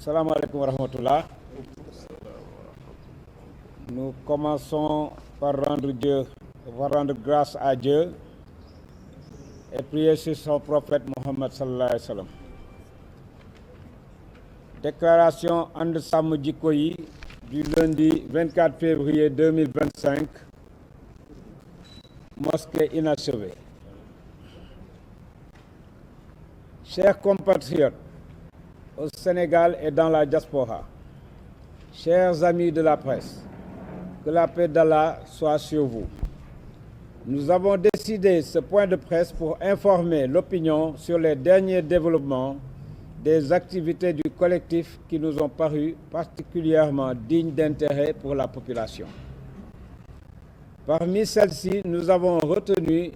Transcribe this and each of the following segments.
Salam alaikum wa rahmatullah. Nous commençons par rendre grâce à Dieu et prier sur son prophète Mohammed sallallahu alayhi wa sallam. Déclaration And Samm Jikko Yi du lundi 24 février 2025, mosquée inachevée. Chers compatriotes au Sénégal et dans la diaspora, chers amis de la presse, que la paix d'Allah soit sur vous. Nous avons décidé ce point de presse pour informer l'opinion sur les derniers développements des activités du collectif qui nous ont paru particulièrement dignes d'intérêt pour la population. Parmi celles-ci, nous avons retenu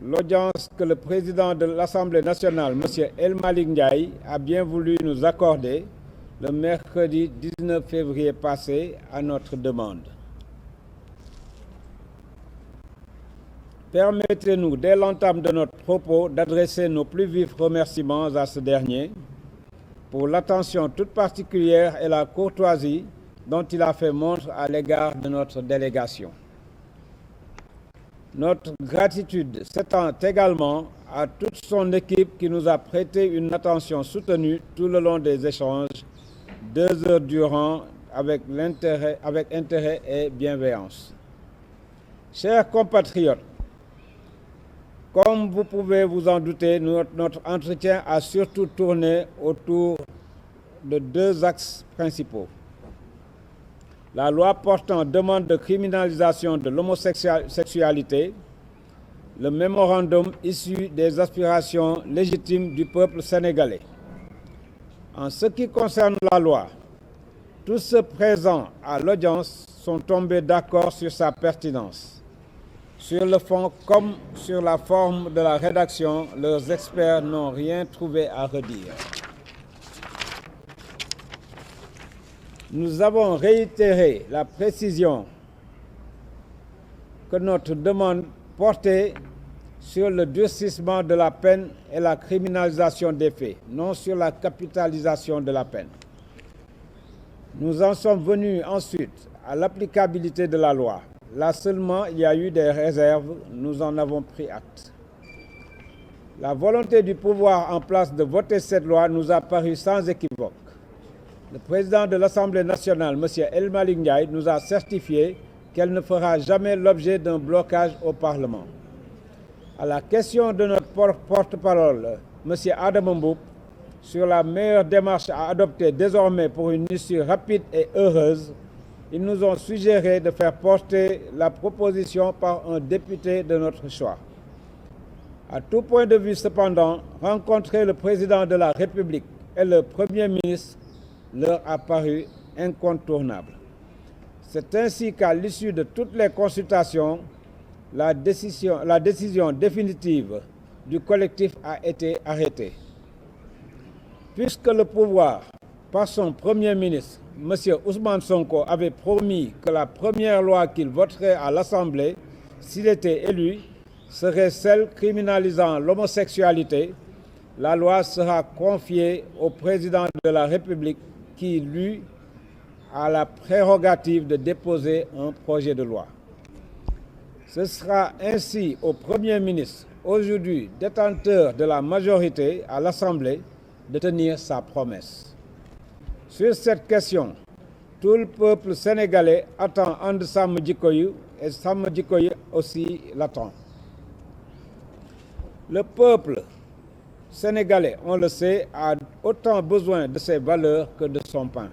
l'audience que le président de l'Assemblée nationale, M. El Malick Ndiaye, a bien voulu nous accorder le mercredi 19 février passé à notre demande. Permettez-nous, dès l'entame de notre propos, d'adresser nos plus vifs remerciements à ce dernier pour l'attention toute particulière et la courtoisie dont il a fait montre à l'égard de notre délégation. Notre gratitude s'étend également à toute son équipe qui nous a prêté une attention soutenue tout le long des échanges, 2 heures durant, avec intérêt et bienveillance. Chers compatriotes, comme vous pouvez vous en douter, notre entretien a surtout tourné autour de 2 axes principaux. La loi portant demande de criminalisation de l'homosexualité, le mémorandum issu des aspirations légitimes du peuple sénégalais. En ce qui concerne la loi, tous ceux présents à l'audience sont tombés d'accord sur sa pertinence. Sur le fond comme sur la forme de la rédaction, leurs experts n'ont rien trouvé à redire. Nous avons réitéré la précision que notre demande portait sur le durcissement de la peine et la criminalisation des faits, non sur la capitalisation de la peine. Nous en sommes venus ensuite à l'applicabilité de la loi. Là seulement, il y a eu des réserves, nous en avons pris acte. La volonté du pouvoir en place de voter cette loi nous a paru sans équivoque. Le président de l'Assemblée nationale, M. El Malick Ndiaye, nous a certifié qu'elle ne fera jamais l'objet d'un blocage au Parlement. À la question de notre porte-parole, M. Adama Mboup, sur la meilleure démarche à adopter désormais pour une issue rapide et heureuse, ils nous ont suggéré de faire porter la proposition par un député de notre choix. À tout point de vue cependant, rencontrer le président de la République et le Premier ministre leur a paru incontournable. C'est ainsi qu'à l'issue de toutes les consultations, la décision définitive du collectif a été arrêtée. Puisque le pouvoir, par son Premier ministre, M. Ousmane Sonko, avait promis que la première loi qu'il voterait à l'Assemblée, s'il était élu, serait celle criminalisant l'homosexualité, la loi sera confiée au président de la République qui, lui, a la prérogative de déposer un projet de loi. Ce sera ainsi au Premier ministre, aujourd'hui détenteur de la majorité à l'Assemblée, de tenir sa promesse. Sur cette question, tout le peuple sénégalais attend And Samm Jikko Yi et Samm Jikko Yi aussi l'attend. Le peuple sénégalais, on le sait, a autant besoin de ses valeurs que de son pain.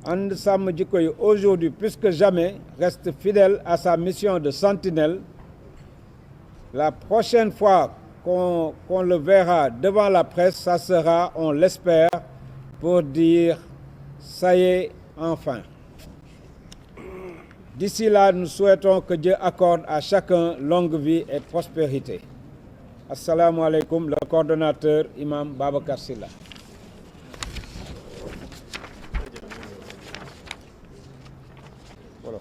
And Samm Jikko Yi aujourd'hui plus que jamais reste fidèle à sa mission de sentinelle. La prochaine fois qu'on le verra devant la presse, ça sera, on l'espère, pour dire « ça y est, enfin ». D'ici là, nous souhaitons que Dieu accorde à chacun longue vie et prospérité. Assalamu alaikum, le coordonnateur Imam Babacar Sylla. Voilà.